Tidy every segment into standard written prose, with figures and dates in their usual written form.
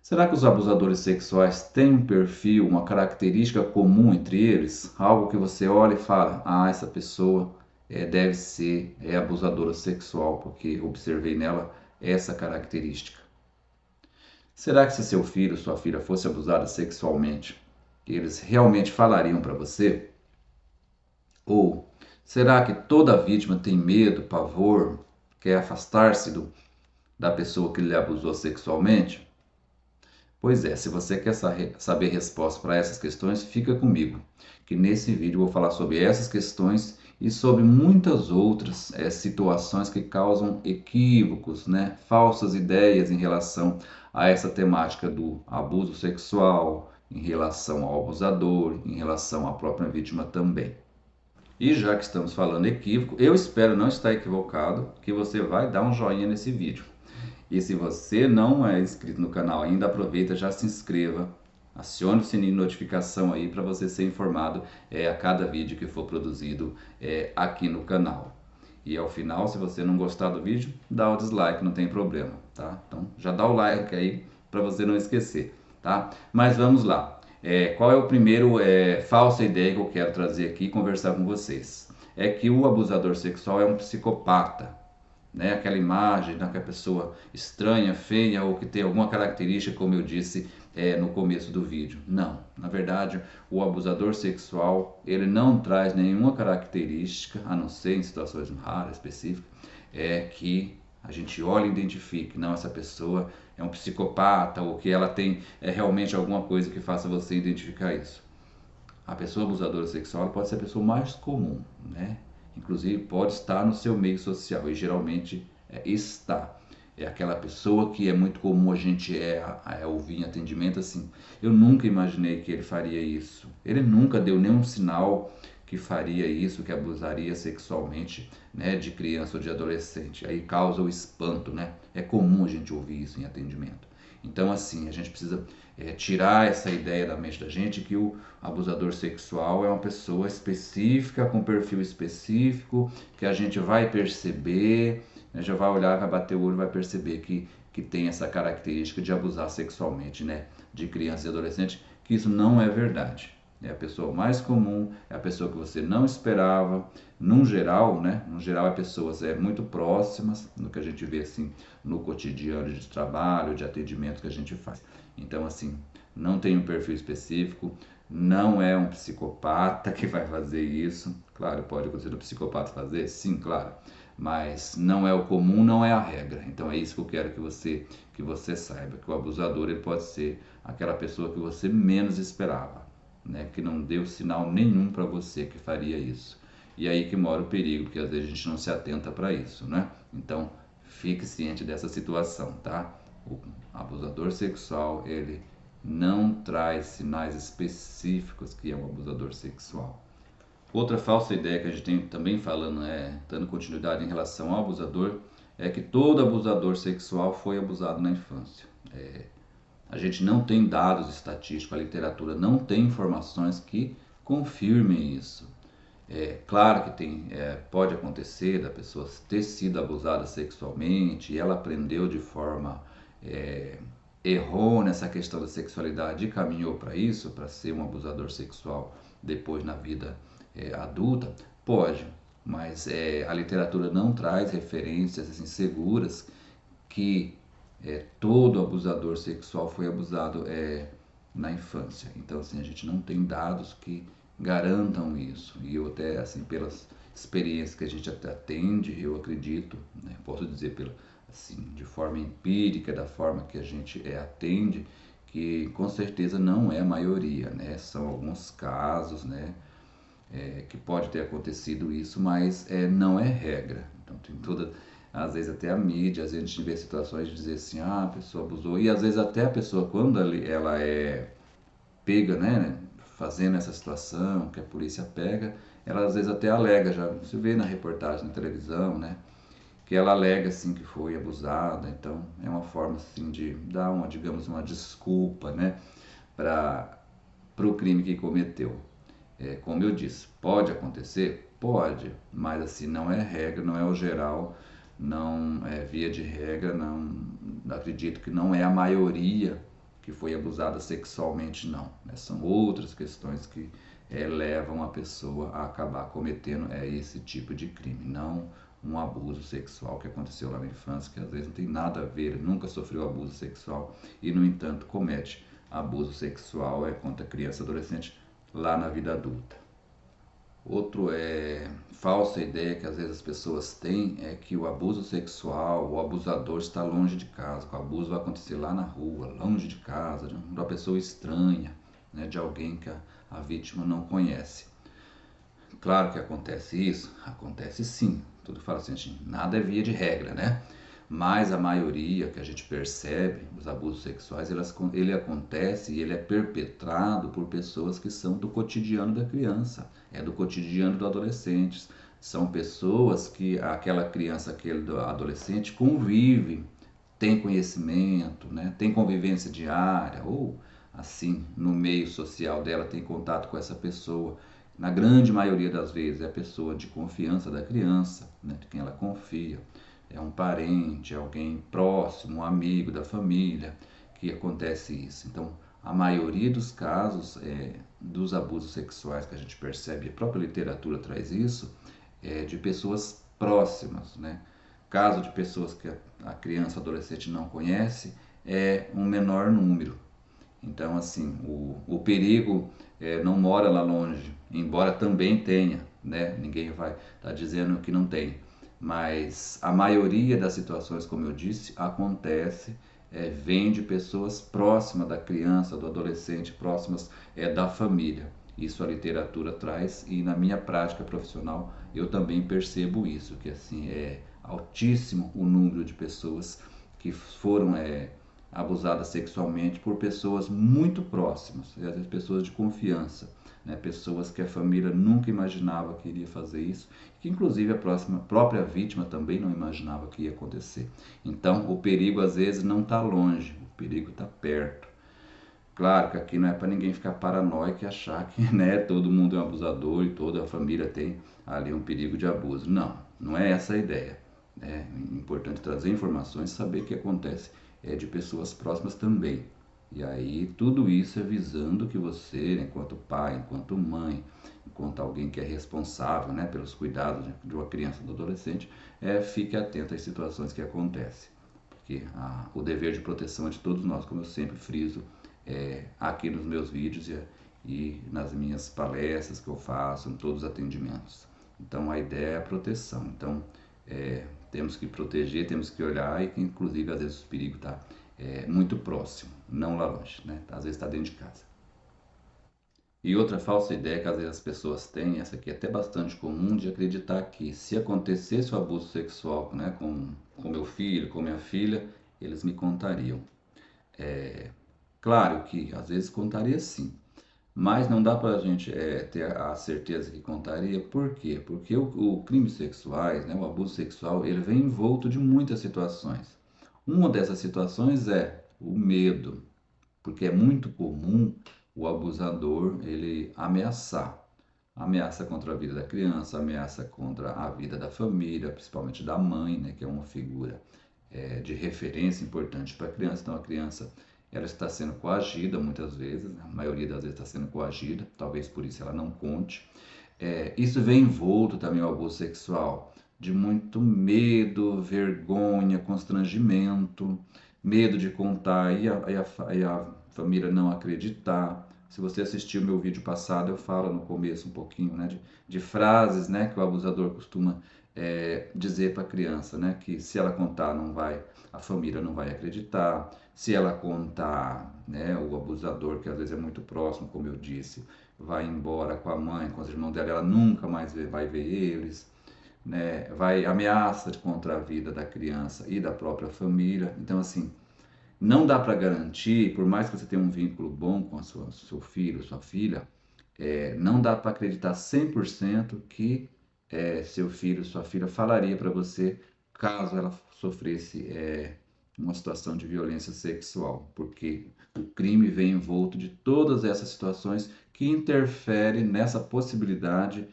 Será que os abusadores sexuais têm um perfil, uma característica comum entre eles? Algo que você olha e fala, essa pessoa deve ser abusadora sexual, porque observei nela essa característica. Será que se seu filho ou sua filha fosse abusada sexualmente, eles realmente falariam para você? Ou será que toda vítima tem medo, pavor, quer afastar-se da pessoa que lhe abusou sexualmente? Pois é, se você quer saber resposta para essas questões, fica comigo, que nesse vídeo eu vou falar sobre essas questões e sobre muitas outras situações que causam equívocos, né, falsas ideias em relação a essa temática do abuso sexual, em relação ao abusador, em relação à própria vítima também. E já que estamos falando equívoco, eu espero não estar equivocado, que você vai dar um joinha nesse vídeo. E se você não é inscrito no canal ainda, aproveita, já se inscreva, acione o sininho de notificação aí para você ser informado a cada vídeo que for produzido aqui no canal. E ao final, se você não gostar do vídeo, dá o dislike, não tem problema, tá? Então já dá o like aí para você não esquecer, tá? Mas vamos lá. Qual é o primeiro falsa ideia que eu quero trazer aqui e conversar com vocês? É que o abusador sexual é um psicopata, né? Aquela imagem daquela pessoa estranha, feia ou que tem alguma característica, como eu disse no começo do vídeo. Não, na verdade, o abusador sexual ele não traz nenhuma característica, a não ser em situações raras, específicas, que a gente olha e identifique, não, essa pessoa é um psicopata ou que ela tem realmente alguma coisa que faça você identificar isso. A pessoa abusadora sexual pode ser a pessoa mais comum, né? Inclusive pode estar no seu meio social e geralmente está. É aquela pessoa que é muito comum a gente ouvir em atendimento assim. Eu nunca imaginei que ele faria isso. Ele nunca deu nenhum sinal que faria isso, que abusaria sexualmente, né, de criança ou de adolescente. Aí causa o espanto, né? É comum a gente ouvir isso em atendimento. Então, assim, a gente precisa tirar essa ideia da mente da gente que o abusador sexual é uma pessoa específica, com perfil específico, que a gente vai perceber, né, já vai olhar, vai bater o olho, vai perceber que tem essa característica de abusar sexualmente, né, de criança e adolescente, que isso não é verdade. É a pessoa mais comum, é a pessoa que você não esperava. Num geral, né? No geral, é pessoas muito próximas, no que a gente vê assim no cotidiano de trabalho, de atendimento que a gente faz. Então, assim, não tem um perfil específico, não é um psicopata que vai fazer isso. Claro, pode acontecer do psicopata fazer, sim, claro, mas não é o comum, não é a regra. Então é isso que eu quero que você saiba, que o abusador ele pode ser aquela pessoa que você menos esperava, né, que não deu sinal nenhum para você que faria isso. E aí que mora o perigo, porque às vezes a gente não se atenta para isso, né? Então, fique ciente dessa situação, tá? O abusador sexual, ele não traz sinais específicos que é um abusador sexual. Outra falsa ideia que a gente tem também falando, dando continuidade em relação ao abusador, é que todo abusador sexual foi abusado na infância. A gente não tem dados estatísticos, a literatura não tem informações que confirmem isso. Claro que pode acontecer da pessoa ter sido abusada sexualmente e ela aprendeu de forma errônea essa questão da sexualidade e caminhou para isso, para ser um abusador sexual depois na vida adulta, pode, mas a literatura não traz referências assim, seguras que todo abusador sexual foi abusado na infância. Então, assim, a gente não tem dados que garantam isso. E eu até, assim, pelas experiências que a gente até atende, eu acredito, né, posso dizer assim, de forma empírica, da forma que a gente atende, que com certeza não é a maioria, né? São alguns casos, né, que pode ter acontecido isso, mas não é regra. Então tem toda, às vezes até a mídia, às vezes a gente vê situações de dizer assim, a pessoa abusou, e às vezes até a pessoa, quando ela é pega, né, fazendo essa situação, que a polícia pega, ela às vezes até alega, já se vê na reportagem na televisão, né, que ela alega assim que foi abusada. Então é uma forma assim de dar uma, digamos, uma desculpa, né, para o crime que cometeu. Como eu disse, pode acontecer? Pode, mas assim, não é regra, não é o geral, não é via de regra, não acredito que não é a maioria que foi abusada sexualmente, não, né? São outras questões que levam a pessoa a acabar cometendo esse tipo de crime, não um abuso sexual que aconteceu lá na infância, que às vezes não tem nada a ver, nunca sofreu abuso sexual e, no entanto, comete abuso sexual contra criança e adolescente lá na vida adulta. Outro falsa ideia que às vezes as pessoas têm é que o abuso sexual, o abusador está longe de casa, que o abuso vai acontecer lá na rua, longe de casa, de uma pessoa estranha, né, de alguém que a vítima não conhece. Claro que acontece isso, acontece sim. Tudo fala assim, gente, nada é via de regra, né? Mas a maioria que a gente percebe, os abusos sexuais, ele acontece e ele é perpetrado por pessoas que são do cotidiano da criança, do cotidiano do adolescente. São pessoas que aquela criança, aquele adolescente convive, tem conhecimento, né? Tem convivência diária, ou assim, no meio social dela, tem contato com essa pessoa. Na grande maioria das vezes é a pessoa de confiança da criança, né? De quem ela confia. É um parente, alguém próximo, um amigo da família que acontece isso. Então, a maioria dos casos dos abusos sexuais que a gente percebe, a própria literatura traz isso, é de pessoas próximas, né? Caso de pessoas que a criança ou adolescente não conhece, é um menor número. Então, assim, o perigo não mora lá longe, embora também tenha, né? Ninguém vai estar dizendo que não tem. Mas a maioria das situações, como eu disse, acontece, vem de pessoas próximas da criança, do adolescente, próximas da família. Isso a literatura traz e na minha prática profissional eu também percebo isso, que assim é altíssimo o número de pessoas que foram abusadas sexualmente por pessoas muito próximas, e às vezes pessoas de confiança, né? Pessoas que a família nunca imaginava que iria fazer isso, que inclusive a própria vítima também não imaginava que ia acontecer. Então o perigo às vezes não está longe, o perigo está perto. Claro que aqui não é para ninguém ficar paranoico e achar que, né, todo mundo é um abusador e toda a família tem ali um perigo de abuso. Não, não é essa a ideia. É importante trazer informações e saber o que acontece de pessoas próximas também. E aí tudo isso é visando que você, enquanto pai, enquanto mãe, enquanto alguém que é responsável, né, pelos cuidados de uma criança ou do adolescente, fique atento às situações que acontecem. Porque o dever de proteção é de todos nós, como eu sempre friso aqui nos meus vídeos e nas minhas palestras que eu faço, em todos os atendimentos. Então a ideia é a proteção. Então temos que proteger, temos que olhar e que inclusive às vezes o perigo está muito próximo, não lá longe, né? Às vezes está dentro de casa. E outra falsa ideia que às vezes as pessoas têm, essa aqui é até bastante comum, de acreditar que se acontecesse o abuso sexual, né, com meu filho, com minha filha, eles me contariam. Claro que às vezes contaria sim, mas não dá para a gente ter a certeza que contaria. Por quê? Porque o crime sexuais, né, o abuso sexual, ele vem envolto de muitas situações. Uma dessas situações é o medo, porque é muito comum o abusador ele ameaçar. Ameaça contra a vida da criança, ameaça contra a vida da família, principalmente da mãe, né, que é uma figura de referência importante para a criança. Então a criança ela está sendo coagida muitas vezes, a maioria das vezes está sendo coagida, talvez por isso ela não conte. Isso vem envolto também o abuso sexual, de muito medo, vergonha, constrangimento, medo de contar e a família não acreditar. Se você assistiu meu vídeo passado, eu falo no começo um pouquinho, né, de frases, né, que o abusador costuma dizer para a criança, né, que se ela contar não vai, a família não vai acreditar. Se ela contar, né, o abusador, que às vezes é muito próximo, como eu disse, vai embora com a mãe, com os irmãos dela, ela nunca mais vai ver eles, né, vai ameaça contra a vida da criança e da própria família. Então, assim, não dá para garantir, por mais que você tenha um vínculo bom com seu filho, sua filha, não dá para acreditar 100% que seu filho, sua filha falaria para você caso ela sofresse uma situação de violência sexual, porque o crime vem envolto de todas essas situações que interferem nessa possibilidade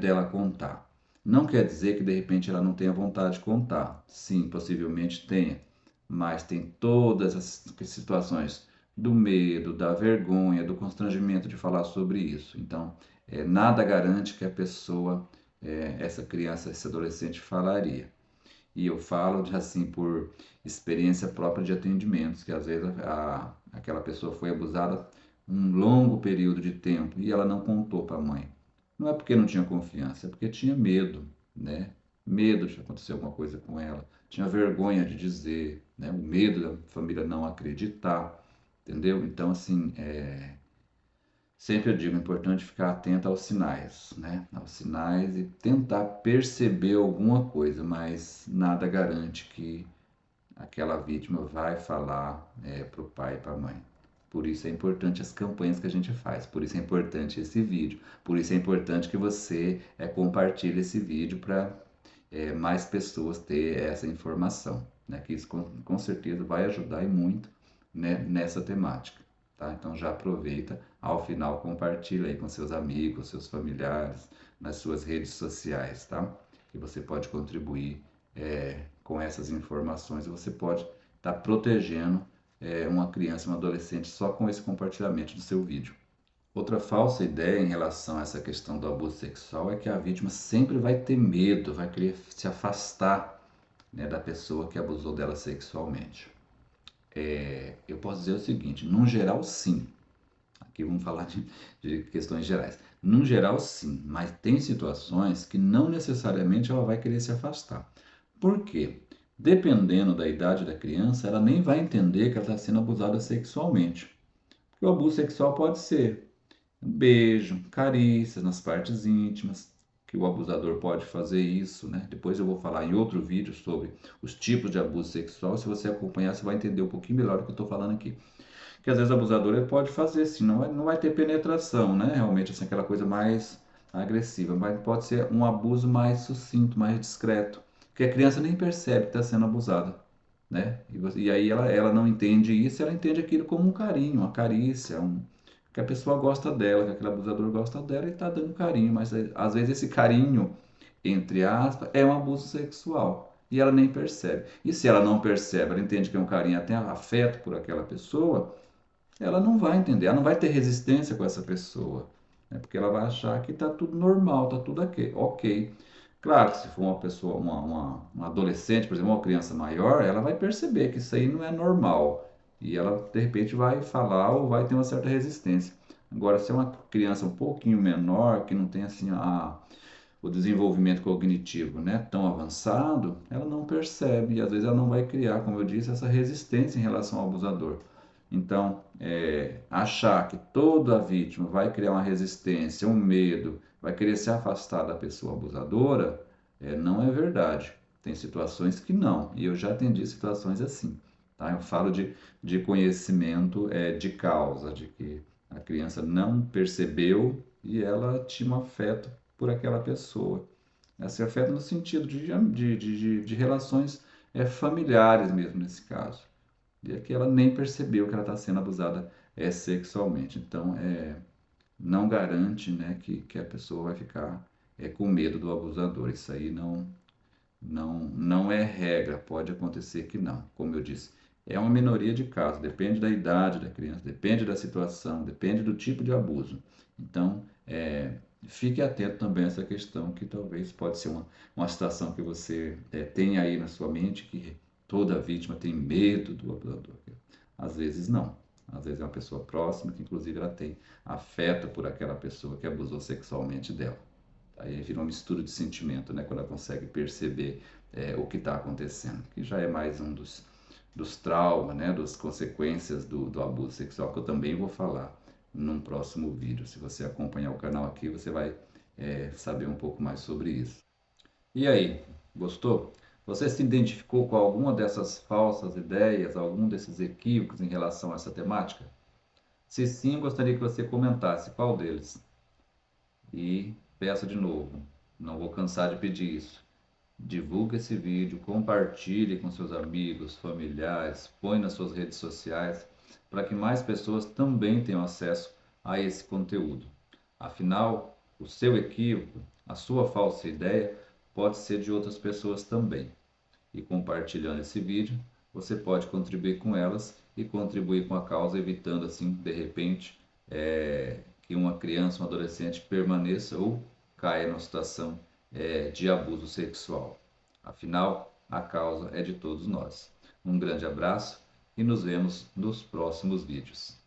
dela contar. Não quer dizer que de repente ela não tenha vontade de contar. Sim, possivelmente tenha, mas tem todas as situações do medo, da vergonha, do constrangimento de falar sobre isso. Então, nada garante que a pessoa, essa criança, esse adolescente falaria. E eu falo assim por experiência própria de atendimentos, que às vezes aquela pessoa foi abusada um longo período de tempo e ela não contou para a mãe. Não é porque não tinha confiança, é porque tinha medo, né? Medo de acontecer alguma coisa com ela, tinha vergonha de dizer, né? O medo da família não acreditar, entendeu? Então, assim, sempre eu digo, é importante ficar atento aos sinais, né? Aos sinais e tentar perceber alguma coisa, mas nada garante que aquela vítima vai falar para o pai e para a mãe. Por isso é importante as campanhas que a gente faz, por isso é importante esse vídeo, por isso é importante que você compartilhe esse vídeo para mais pessoas ter essa informação, né? Que isso com certeza vai ajudar e muito, né, nessa temática. Tá? Então já aproveita, ao final compartilha aí com seus amigos, seus familiares, nas suas redes sociais, tá? Que você pode contribuir com essas informações e você pode estar protegendo uma criança, um adolescente só com esse compartilhamento do seu vídeo. Outra falsa ideia em relação a essa questão do abuso sexual é que a vítima sempre vai ter medo, vai querer se afastar, né, da pessoa que abusou dela sexualmente. Eu posso dizer o seguinte, num geral sim, aqui vamos falar de questões gerais. No geral, sim, mas tem situações que não necessariamente ela vai querer se afastar. Por quê? Dependendo da idade da criança, ela nem vai entender que ela está sendo abusada sexualmente. Porque o abuso sexual pode ser um beijo, carícias nas partes íntimas, que o abusador pode fazer isso, né? Depois eu vou falar em outro vídeo sobre os tipos de abuso sexual. Se você acompanhar, você vai entender um pouquinho melhor do que eu estou falando aqui. Que às vezes o abusador ele pode fazer assim, não vai ter penetração, né? Realmente assim, aquela coisa mais agressiva, mas pode ser um abuso mais sucinto, mais discreto, que a criança nem percebe que está sendo abusada, né? E aí ela não entende isso, ela entende aquilo como um carinho, uma carícia, que a pessoa gosta dela, que aquele abusador gosta dela e está dando carinho, mas às vezes esse carinho, entre aspas, é um abuso sexual. E ela nem percebe. E se ela não percebe, ela entende que é um carinho, até afeto por aquela pessoa, ela não vai entender, ela não vai ter resistência com essa pessoa, né? Porque ela vai achar que está tudo normal, está tudo ok. Claro que se for uma pessoa, uma adolescente, por exemplo, uma criança maior, ela vai perceber que isso aí não é normal e ela de repente vai falar ou vai ter uma certa resistência. Agora, se é uma criança um pouquinho menor, que não tem assim o desenvolvimento cognitivo, né, tão avançado, ela não percebe e às vezes ela não vai criar, como eu disse, essa resistência em relação ao abusador. Então, achar que toda vítima vai criar uma resistência, um medo, vai querer se afastar da pessoa abusadora, não é verdade. Tem situações que não, e eu já atendi situações assim. Tá? Eu falo de conhecimento de causa, de que a criança não percebeu e ela tinha um afeto por aquela pessoa. Esse afeto no sentido de relações familiares mesmo, nesse caso. E é que ela nem percebeu que ela está sendo abusada sexualmente. Então, não garante, né, que a pessoa vai ficar com medo do abusador. Isso aí não é regra, pode acontecer que não. Como eu disse, é uma minoria de casos, depende da idade da criança, depende da situação, depende do tipo de abuso. Então, fique atento também a essa questão, que talvez pode ser uma situação que você tenha aí na sua mente, que toda vítima tem medo do abusador. Às vezes não. Às vezes é uma pessoa próxima, que inclusive ela tem afeto por aquela pessoa que abusou sexualmente dela. Aí vira uma mistura de sentimento, né? Quando ela consegue perceber o que está acontecendo. Que já é mais um dos traumas, né? Das consequências do abuso sexual, que eu também vou falar num próximo vídeo. Se você acompanhar o canal aqui, você vai saber um pouco mais sobre isso. E aí, gostou? Você se identificou com alguma dessas falsas ideias, algum desses equívocos em relação a essa temática? Se sim, gostaria que você comentasse qual deles. E peço de novo, não vou cansar de pedir isso. Divulgue esse vídeo, compartilhe com seus amigos, familiares, põe nas suas redes sociais, para que mais pessoas também tenham acesso a esse conteúdo. Afinal, o seu equívoco, a sua falsa ideia, pode ser de outras pessoas também. E compartilhando esse vídeo, você pode contribuir com elas e contribuir com a causa, evitando assim, de repente, que uma criança, um adolescente permaneça ou caia numa situação de abuso sexual. Afinal, a causa é de todos nós. Um grande abraço e nos vemos nos próximos vídeos.